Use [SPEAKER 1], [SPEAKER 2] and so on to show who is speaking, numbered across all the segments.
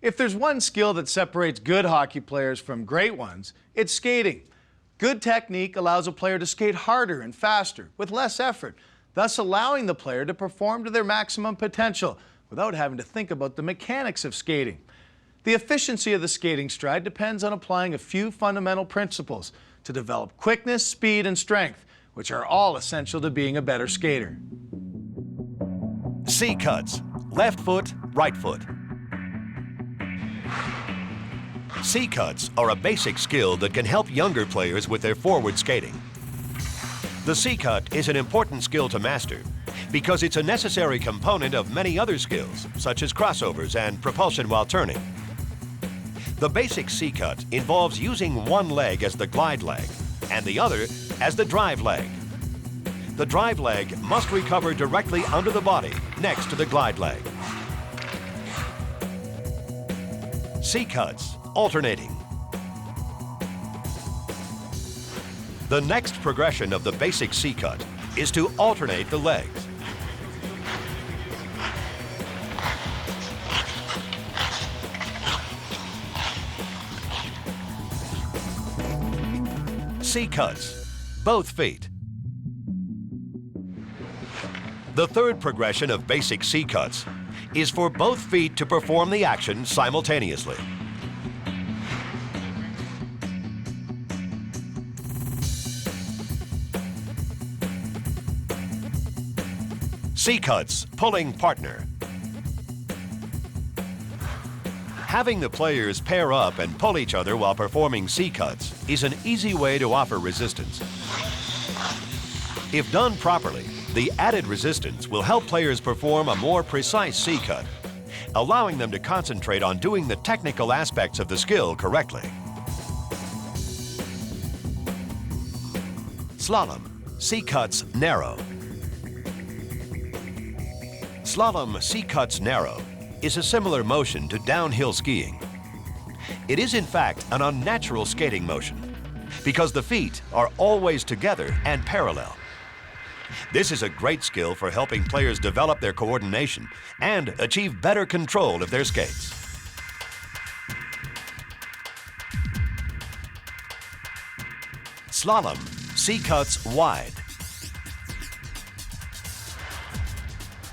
[SPEAKER 1] If there's one skill that separates good hockey players from great ones, it's skating. Good technique allows a player to skate harder and faster with less effort, thus allowing the player to perform to their maximum potential without having to think about the mechanics of skating. The efficiency of the skating stride depends on applying a few fundamental principles to develop quickness, speed, and strength, which are all essential to being a better skater.
[SPEAKER 2] C-cuts, left foot, right foot. C-cuts are a basic skill that can help younger players with their forward skating. The C-cut is an important skill to master because it's a necessary component of many other skills, such as crossovers and propulsion while turning. The basic C-cut involves using one leg as the glide leg and the other as the drive leg. The drive leg must recover directly under the body next to the glide leg. C-cuts, alternating. The next progression of the basic C-cut is to alternate the legs. C-cuts, both feet. The third progression of basic C-cuts is for both feet to perform the action simultaneously. C-cuts, pulling partner. Having the players pair up and pull each other while performing C-cuts is an easy way to offer resistance. If done properly, the added resistance will help players perform a more precise C-cut, allowing them to concentrate on doing the technical aspects of the skill correctly. Slalom, C-cuts narrow. Slalom C-cuts narrow is a similar motion to downhill skiing. It is in fact an unnatural skating motion because the feet are always together and parallel. This is a great skill for helping players develop their coordination and achieve better control of their skates. Slalom, C-cuts wide.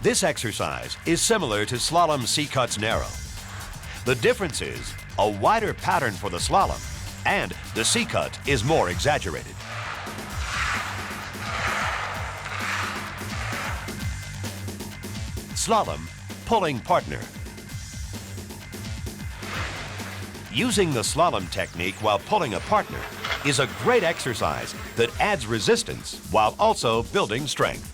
[SPEAKER 2] This exercise is similar to slalom C-cuts narrow. The difference is a wider pattern for the slalom and the C-cut is more exaggerated. Slalom, pulling partner. Using the slalom technique while pulling a partner is a great exercise that adds resistance while also building strength.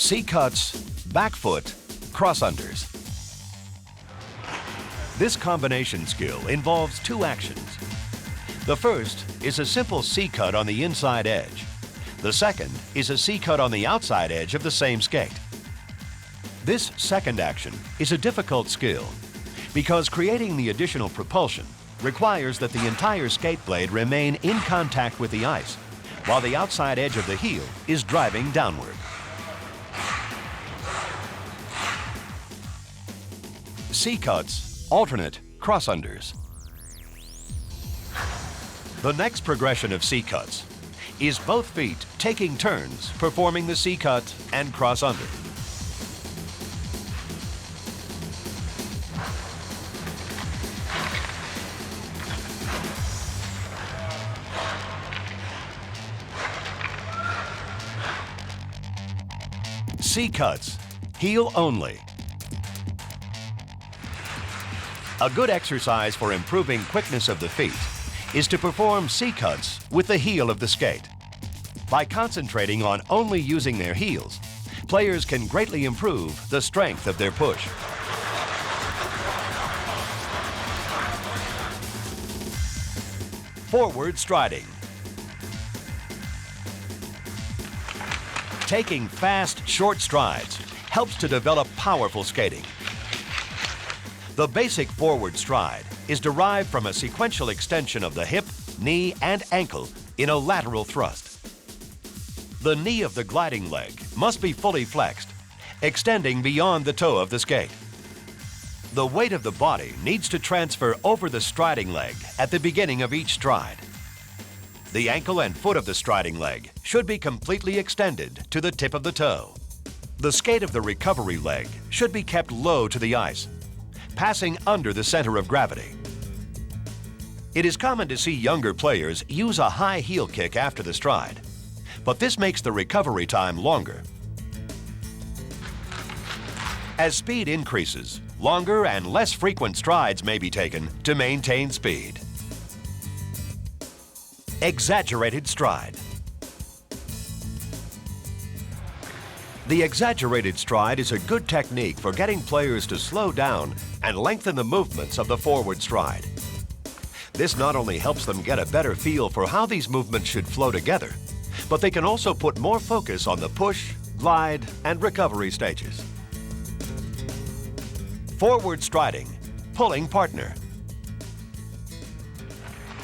[SPEAKER 2] C-cuts, back foot, crossunders. This combination skill involves two actions. The first is a simple C-cut on the inside edge. The second is a C-cut on the outside edge of the same skate. This second action is a difficult skill because creating the additional propulsion requires that the entire skate blade remain in contact with the ice while the outside edge of the heel is driving downward. C-cuts, alternate crossunders. The next progression of C-cuts is both feet taking turns performing the C-cut and cross-under. C-cuts, heel only. A good exercise for improving quickness of the feet is to perform C-cuts with the heel of the skate. By concentrating on only using their heels, players can greatly improve the strength of their push. Forward striding. Taking fast, short strides helps to develop powerful skating. The basic forward stride is derived from a sequential extension of the hip, knee, and ankle in a lateral thrust. The knee of the gliding leg must be fully flexed, extending beyond the toe of the skate. The weight of the body needs to transfer over the striding leg at the beginning of each stride. The ankle and foot of the striding leg should be completely extended to the tip of the toe. The skate of the recovery leg should be kept low to the ice, passing under the center of gravity. It is common to see younger players use a high heel kick after the stride, but this makes the recovery time longer. As speed increases, longer and less frequent strides may be taken to maintain speed. Exaggerated stride. The exaggerated stride is a good technique for getting players to slow down and lengthen the movements of the forward stride. This not only helps them get a better feel for how these movements should flow together, but they can also put more focus on the push, glide, and recovery stages. Forward striding, pulling partner.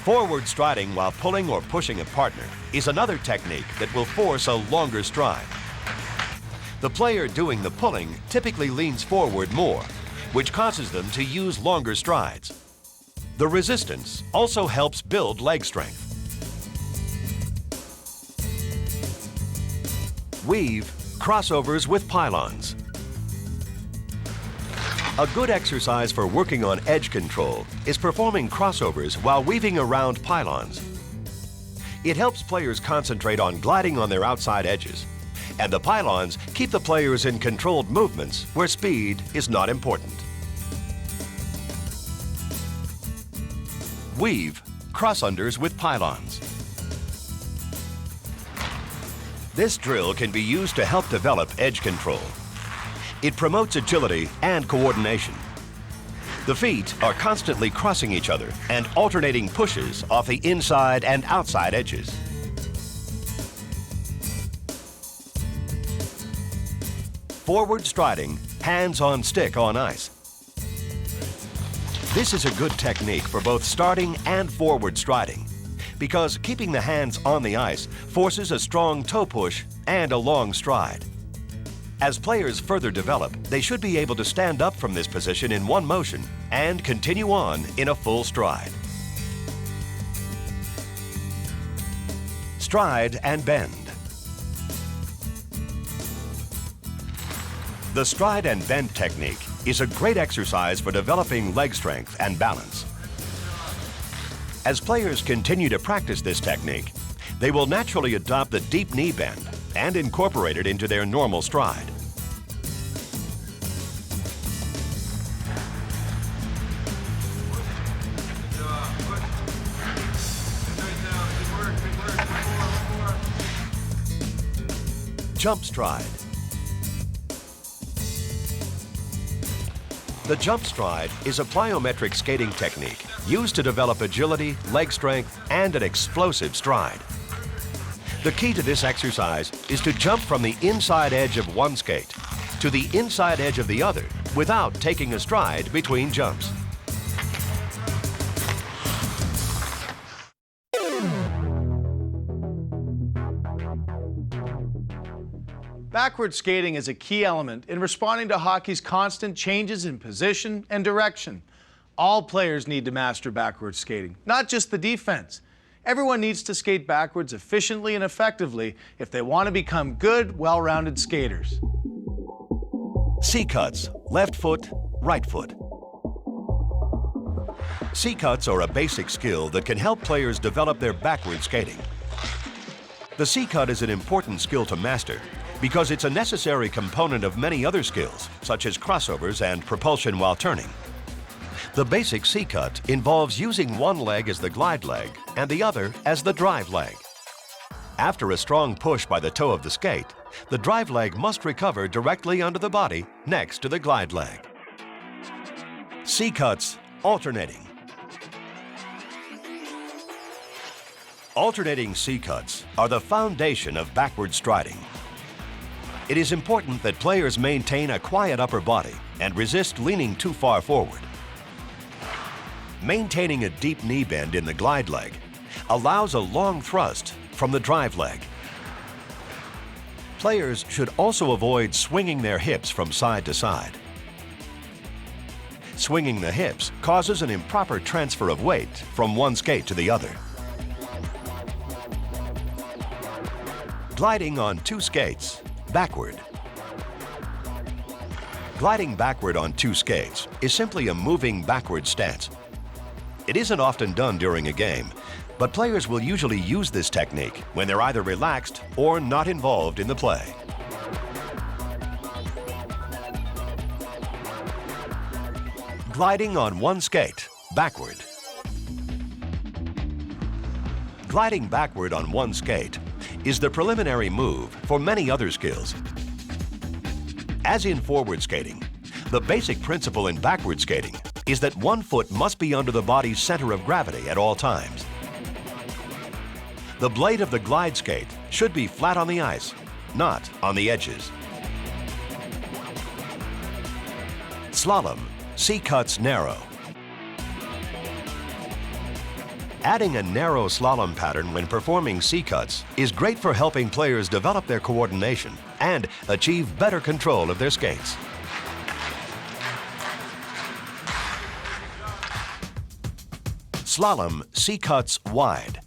[SPEAKER 2] Forward striding while pulling or pushing a partner is another technique that will force a longer stride. The player doing the pulling typically leans forward more, which causes them to use longer strides. The resistance also helps build leg strength. Weave crossovers with pylons. A good exercise for working on edge control is performing crossovers while weaving around pylons. It helps players concentrate on gliding on their outside edges, and the pylons keep the players in controlled movements where speed is not important. Weave crossunders with pylons. This drill can be used to help develop edge control. It promotes agility and coordination. The feet are constantly crossing each other and alternating pushes off the inside and outside edges. Forward striding, hands on stick on ice. This is a good technique for both starting and forward striding because keeping the hands on the ice forces a strong toe push and a long stride. As players further develop, they should be able to stand up from this position in one motion and continue on in a full stride. Stride and bend. The stride and bend technique is a great exercise for developing leg strength and balance. As players continue to practice this technique, they will naturally adopt the deep knee bend and incorporate it into their normal stride. Jump stride. The jump stride is a plyometric skating technique used to develop agility, leg strength, and an explosive stride. The key to this exercise is to jump from the inside edge of one skate to the inside edge of the other without taking a stride between jumps.
[SPEAKER 1] Backward skating is a key element in responding to hockey's constant changes in position and direction. All players need to master backward skating, not just the defense. Everyone needs to skate backwards efficiently and effectively if they want to become good, well-rounded skaters.
[SPEAKER 2] C-cuts, left foot, right foot. C-cuts are a basic skill that can help players develop their backward skating. The C-cut is an important skill to master because it's a necessary component of many other skills, such as crossovers and propulsion while turning. The basic C-cut involves using one leg as the glide leg and the other as the drive leg. After a strong push by the toe of the skate, the drive leg must recover directly under the body next to the glide leg. C-cuts alternating. Alternating C-cuts are the foundation of backward striding. It is important that players maintain a quiet upper body and resist leaning too far forward. Maintaining a deep knee bend in the glide leg allows a long thrust from the drive leg. Players should also avoid swinging their hips from side to side. Swinging the hips causes an improper transfer of weight from one skate to the other. Gliding on two skates, backward. Gliding backward on two skates is simply a moving backward stance. It isn't often done during a game, but players will usually use this technique when they're either relaxed or not involved in the play. Gliding on one skate, backward. Gliding backward on one skate is the preliminary move for many other skills. As in forward skating, the basic principle in backward skating is that one foot must be under the body's center of gravity at all times. The blade of the glide skate should be flat on the ice, not on the edges. Slalom, C-cuts narrow. Adding a narrow slalom pattern when performing C-cuts is great for helping players develop their coordination and achieve better control of their skates. Slalom C-cuts wide.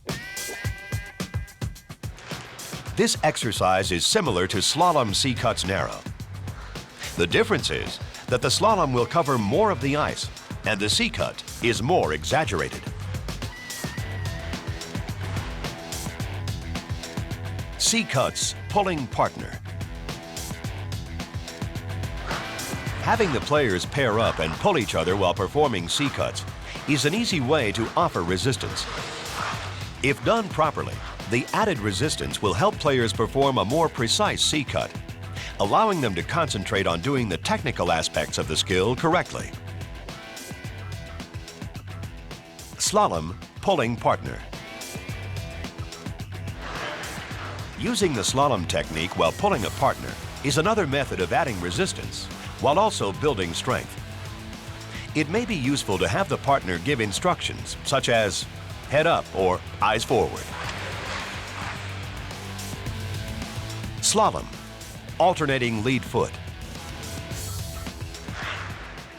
[SPEAKER 2] This exercise is similar to slalom C-cuts narrow. The difference is that the slalom will cover more of the ice and the C-cut is more exaggerated. C-cuts pulling partner. Having the players pair up and pull each other while performing C-cuts is an easy way to offer resistance. If done properly, the added resistance will help players perform a more precise C-cut, allowing them to concentrate on doing the technical aspects of the skill correctly. Slalom pulling partner. Using the slalom technique while pulling a partner is another method of adding resistance while also building strength. It may be useful to have the partner give instructions such as head up or eyes forward. Slalom, alternating lead foot.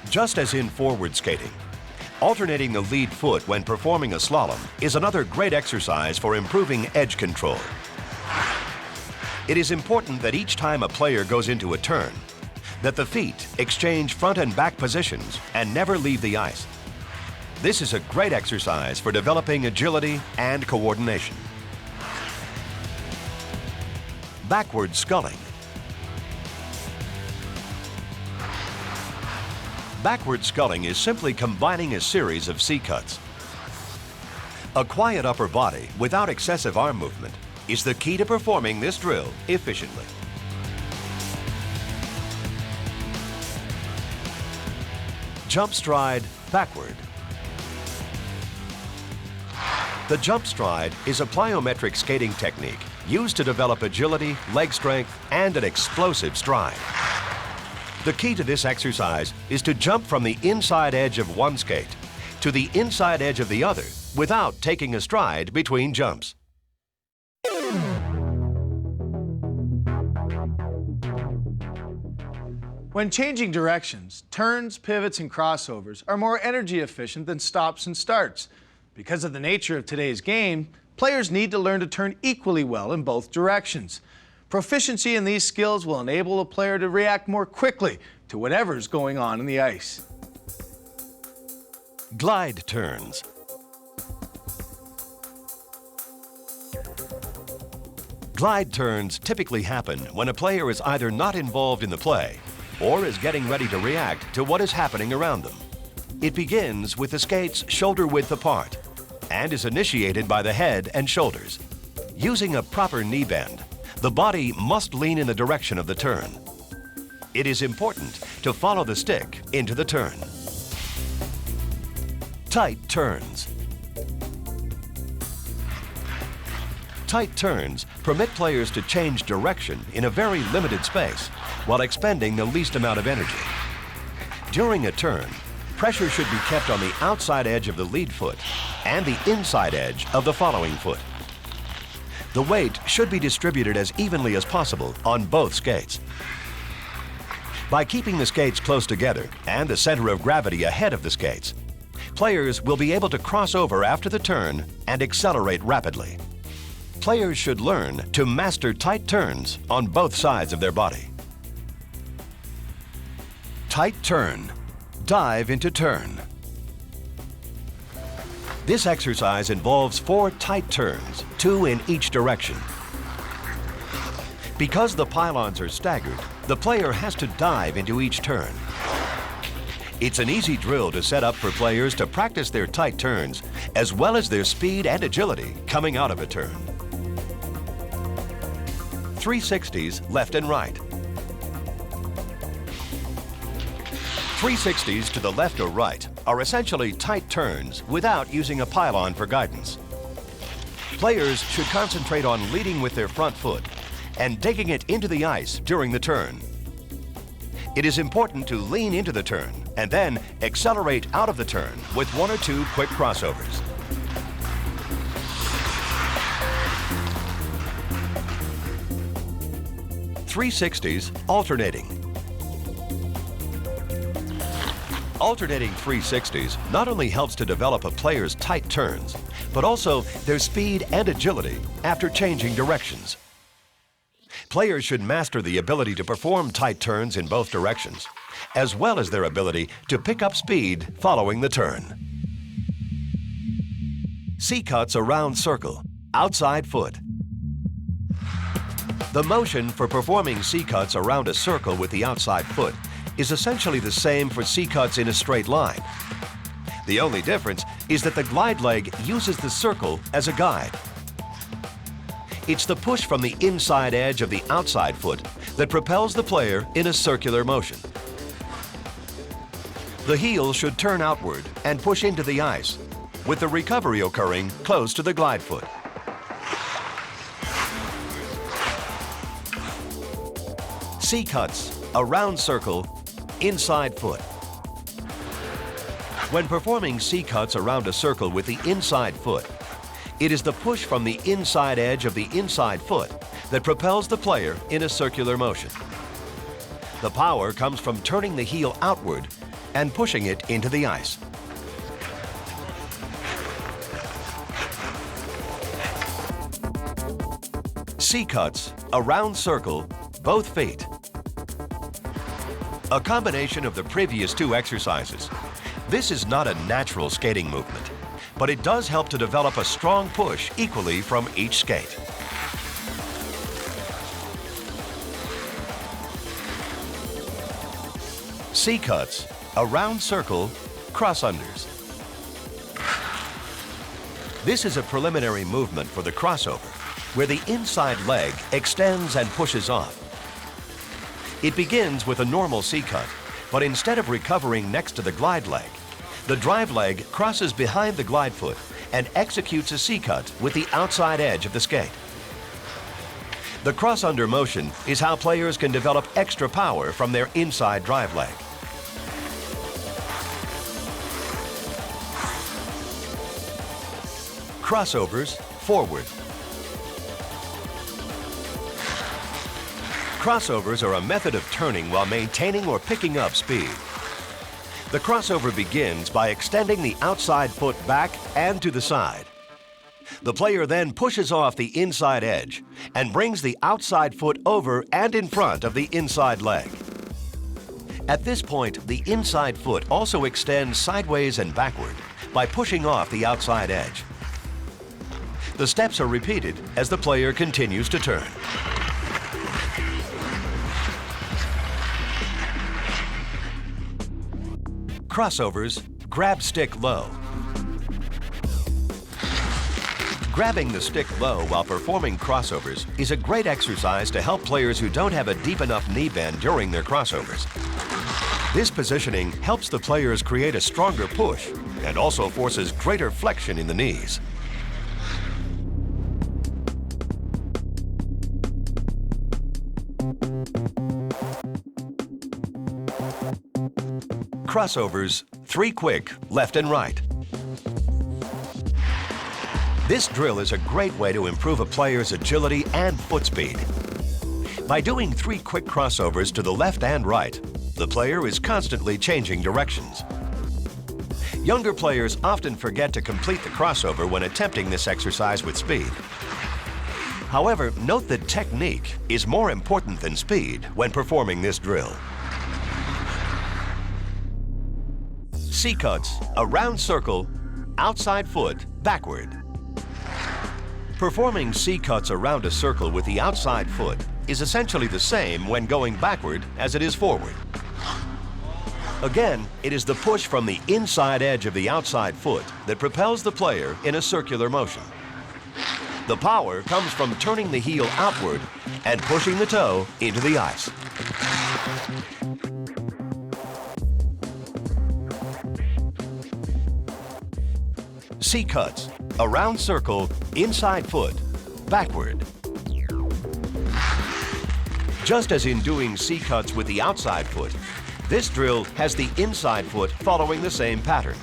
[SPEAKER 2] Just as in forward skating, alternating the lead foot when performing a slalom is another great exercise for improving edge control. It is important that each time a player goes into a turn, that the feet exchange front and back positions and never leave the ice. This is a great exercise for developing agility and coordination. Backward sculling. Backward sculling is simply combining a series of C-cuts. A quiet upper body without excessive arm movement is the key to performing this drill efficiently. Jump stride backward. The jump stride is a plyometric skating technique used to develop agility, leg strength, and an explosive stride. The key to this exercise is to jump from the inside edge of one skate to the inside edge of the other without taking a stride between jumps.
[SPEAKER 1] When changing directions, turns, pivots, and crossovers are more energy efficient than stops and starts. Because of the nature of today's game, players need to learn to turn equally well in both directions. Proficiency in these skills will enable a player to react more quickly to whatever's going on in the ice.
[SPEAKER 2] Glide turns. Glide turns typically happen when a player is either not involved in the play or is getting ready to react to what is happening around them. It begins with the skates shoulder width apart and is initiated by the head and shoulders. Using a proper knee bend, the body must lean in the direction of the turn. It is important to follow the stick into the turn. Tight turns. Tight turns permit players to change direction in a very limited space while expending the least amount of energy. During a turn, pressure should be kept on the outside edge of the lead foot and the inside edge of the following foot. The weight should be distributed as evenly as possible on both skates. By keeping the skates close together and the center of gravity ahead of the skates, players will be able to cross over after the turn and accelerate rapidly. Players should learn to master tight turns on both sides of their body. Tight turn. Dive into turn. This exercise involves 4 tight turns, 2 in each direction. Because the pylons are staggered, the player has to dive into each turn. It's an easy drill to set up for players to practice their tight turns, as well as their speed and agility coming out of a turn. 360s left and right. 360s to the left or right are essentially tight turns without using a pylon for guidance. Players should concentrate on leading with their front foot and digging it into the ice during the turn. It is important to lean into the turn and then accelerate out of the turn with 1 or 2 quick crossovers. .360s alternating. Alternating 360s not only helps to develop a player's tight turns, but also their speed and agility after changing directions. Players should master the ability to perform tight turns in both directions, as well as their ability to pick up speed following the turn. C-cuts around circle, outside foot. The motion for performing C-cuts around a circle with the outside foot is essentially the same for C-cuts in a straight line. The only difference is that the glide leg uses the circle as a guide. It's the push from the inside edge of the outside foot that propels the player in a circular motion. The heel should turn outward and push into the ice, with the recovery occurring close to the glide foot. C-cuts, around circle, inside foot. When performing C-cuts around a circle with the inside foot, it is the push from the inside edge of the inside foot that propels the player in a circular motion. The power comes from turning the heel outward and pushing it into the ice. C-cuts, around circle, both feet. A combination of the previous 2 exercises. This is not a natural skating movement, but it does help to develop a strong push equally from each skate. C-cuts, around circle, crossunders. This is a preliminary movement for the crossover, where the inside leg extends and pushes off. It begins with a normal C-cut, but instead of recovering next to the glide leg, the drive leg crosses behind the glide foot and executes a C-cut with the outside edge of the skate. The cross-under motion is how players can develop extra power from their inside drive leg. Crossovers, forward. Crossovers are a method of turning while maintaining or picking up speed. The crossover begins by extending the outside foot back and to the side. The player then pushes off the inside edge and brings the outside foot over and in front of the inside leg. At this point, the inside foot also extends sideways and backward by pushing off the outside edge. The steps are repeated as the player continues to turn. Crossovers, grab stick low. Grabbing the stick low while performing crossovers is a great exercise to help players who don't have a deep enough knee bend during their crossovers. This positioning helps the players create a stronger push and also forces greater flexion in the knees. Crossovers, 3 quick, left and right. This drill is a great way to improve a player's agility and foot speed. By doing 3 quick crossovers to the left and right, the player is constantly changing directions. Younger players often forget to complete the crossover when attempting this exercise with speed. However, note that technique is more important than speed when performing this drill. C-cuts, a round circle, outside foot, backward. Performing C-cuts around a circle with the outside foot is essentially the same when going backward as it is forward. Again, it is the push from the inside edge of the outside foot that propels the player in a circular motion. The power comes from turning the heel outward and pushing the toe into the ice. C-cuts, a round circle, inside foot, backward. Just as in doing C-cuts with the outside foot, this drill has the inside foot following the same pattern.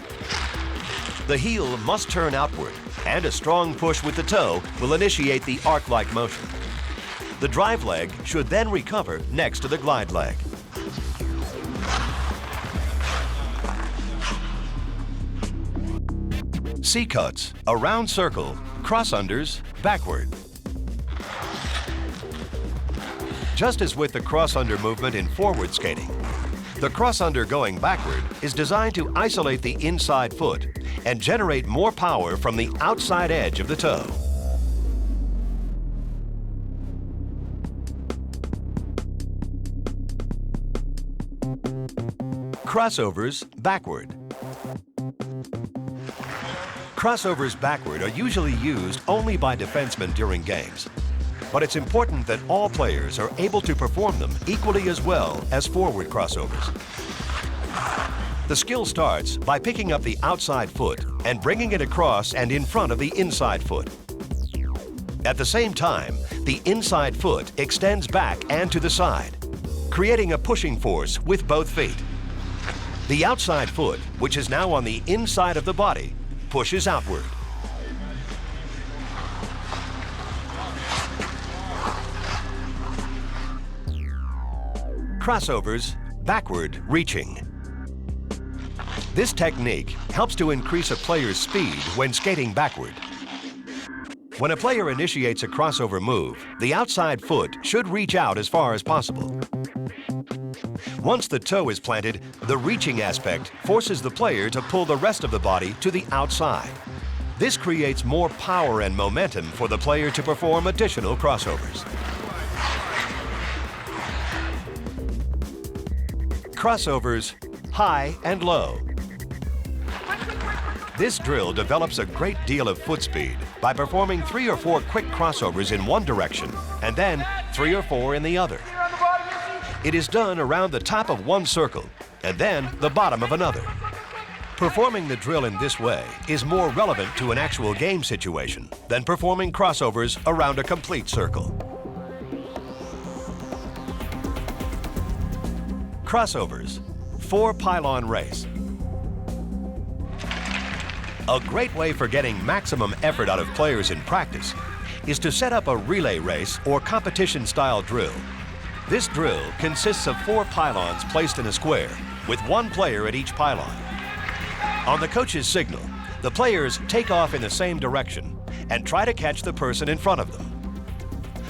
[SPEAKER 2] The heel must turn outward, and a strong push with the toe will initiate the arc-like motion. The drive leg should then recover next to the glide leg. C-cuts, a round circle, cross-unders, backward. Just as with the cross-under movement in forward skating, the cross-under going backward is designed to isolate the inside foot and generate more power from the outside edge of the toe. Crossovers backward. Crossovers backward are usually used only by defensemen during games, but it's important that all players are able to perform them equally as well as forward crossovers. The skill starts by picking up the outside foot and bringing it across and in front of the inside foot. At the same time, the inside foot extends back and to the side, creating a pushing force with both feet. The outside foot, which is now on the inside of the body, pushes outward. Crossovers, backward reaching. This technique helps to increase a player's speed when skating backward. When a player initiates a crossover move, the outside foot should reach out as far as possible. Once the toe is planted, the reaching aspect forces the player to pull the rest of the body to the outside. This creates more power and momentum for the player to perform additional crossovers. Crossovers, high and low. This drill develops a great deal of foot speed by performing 3 or 4 quick crossovers in one direction and then 3 or 4 in the other. It is done around the top of one circle and then the bottom of another. Performing the drill in this way is more relevant to an actual game situation than performing crossovers around a complete circle. Crossovers, 4 pylon race. A great way for getting maximum effort out of players in practice is to set up a relay race or competition-style drill. This drill consists of 4 pylons placed in a square, with 1 player at each pylon. On the coach's signal, the players take off in the same direction and try to catch the person in front of them.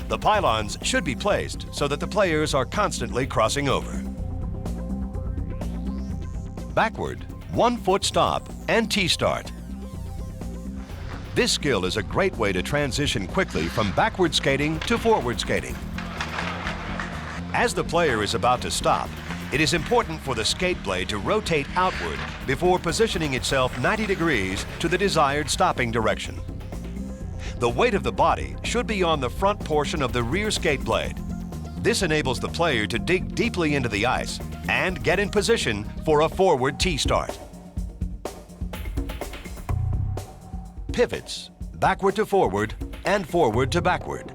[SPEAKER 2] The pylons should be placed so that the players are constantly crossing over. Backward, 1 foot stop and T-start. This skill is a great way to transition quickly from backward skating to forward skating. As the player is about to stop, it is important for the skate blade to rotate outward before positioning itself 90 degrees to the desired stopping direction. The weight of the body should be on the front portion of the rear skate blade. This enables the player to dig deeply into the ice and get in position for a forward T-start. Pivots, backward to forward and forward to backward.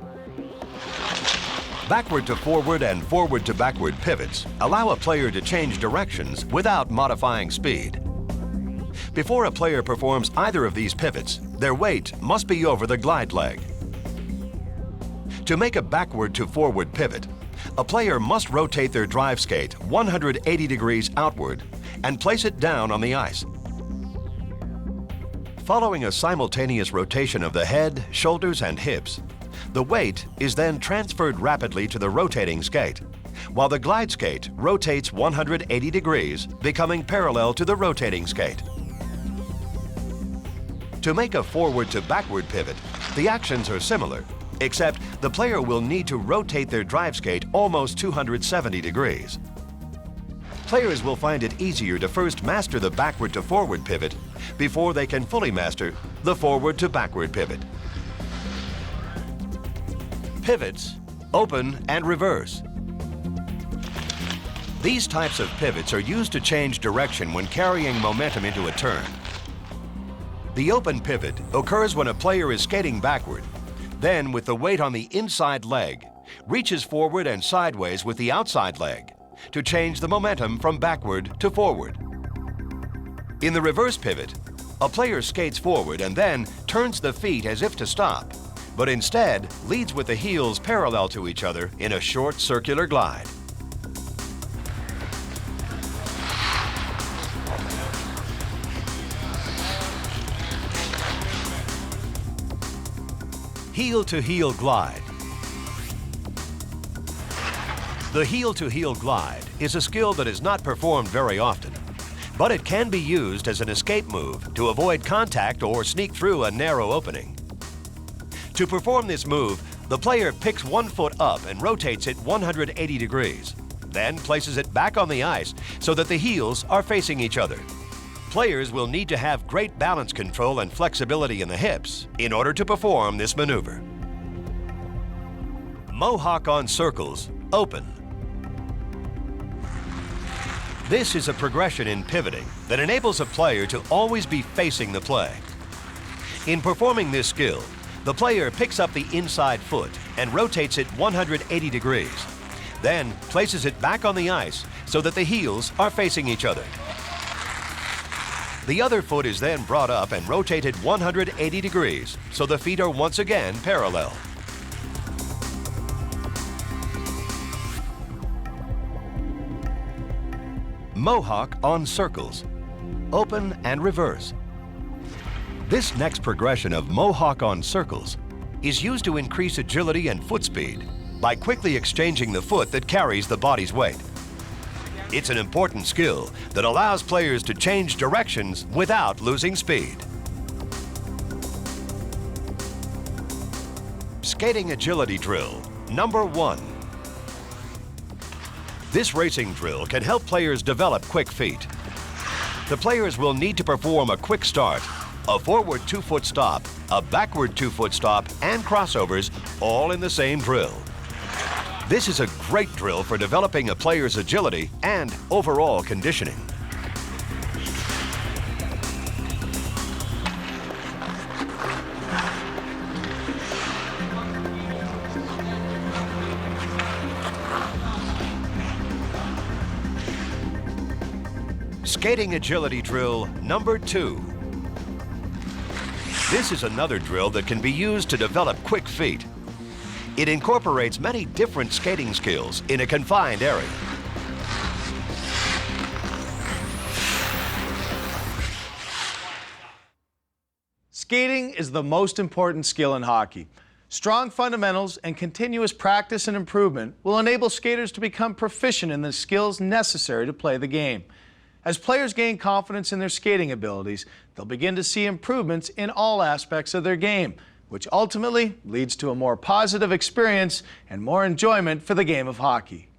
[SPEAKER 2] Backward to forward and forward to backward pivots allow a player to change directions without modifying speed. Before a player performs either of these pivots, their weight must be over the glide leg. To make a backward to forward pivot, a player must rotate their drive skate 180 degrees outward and place it down on the ice. Following a simultaneous rotation of the head, shoulders, and hips, the weight is then transferred rapidly to the rotating skate, while the glide skate rotates 180 degrees, becoming parallel to the rotating skate. To make a forward to backward pivot, the actions are similar, except the player will need to rotate their drive skate almost 270 degrees. Players will find it easier to first master the backward to forward pivot before they can fully master the forward to backward pivot. Pivots, open and reverse. These types of pivots are used to change direction when carrying momentum into a turn. The open pivot occurs when a player is skating backward, then with the weight on the inside leg, reaches forward and sideways with the outside leg to change the momentum from backward to forward. In the reverse pivot, a player skates forward and then turns the feet as if to stop, but instead leads with the heels parallel to each other in a short circular glide. Heel-to-heel glide. The heel-to-heel glide is a skill that is not performed very often, but it can be used as an escape move to avoid contact or sneak through a narrow opening. To perform this move, the player picks one foot up and rotates it 180 degrees, then places it back on the ice so that the heels are facing each other. Players will need to have great balance control and flexibility in the hips in order to perform this maneuver. Mohawk on circles, open. This is a progression in pivoting that enables a player to always be facing the play. In performing this skill, the player picks up the inside foot and rotates it 180 degrees, then places it back on the ice so that the heels are facing each other. The other foot is then brought up and rotated 180 degrees, so the feet are once again parallel. Mohawk on circles, open and reverse. This next progression of Mohawk on circles is used to increase agility and foot speed by quickly exchanging the foot that carries the body's weight. It's an important skill that allows players to change directions without losing speed. Skating agility drill, number 1. This racing drill can help players develop quick feet. The players will need to perform a quick start, a forward 2-foot stop, a backward 2-foot stop, and crossovers all in the same drill. This is a great drill for developing a player's agility and overall conditioning. Skating agility drill number 2. This is another drill that can be used to develop quick feet. It incorporates many different skating skills in a confined area.
[SPEAKER 1] Skating is the most important skill in hockey. Strong fundamentals and continuous practice and improvement will enable skaters to become proficient in the skills necessary to play the game. As players gain confidence in their skating abilities, they'll begin to see improvements in all aspects of their game, which ultimately leads to a more positive experience and more enjoyment for the game of hockey.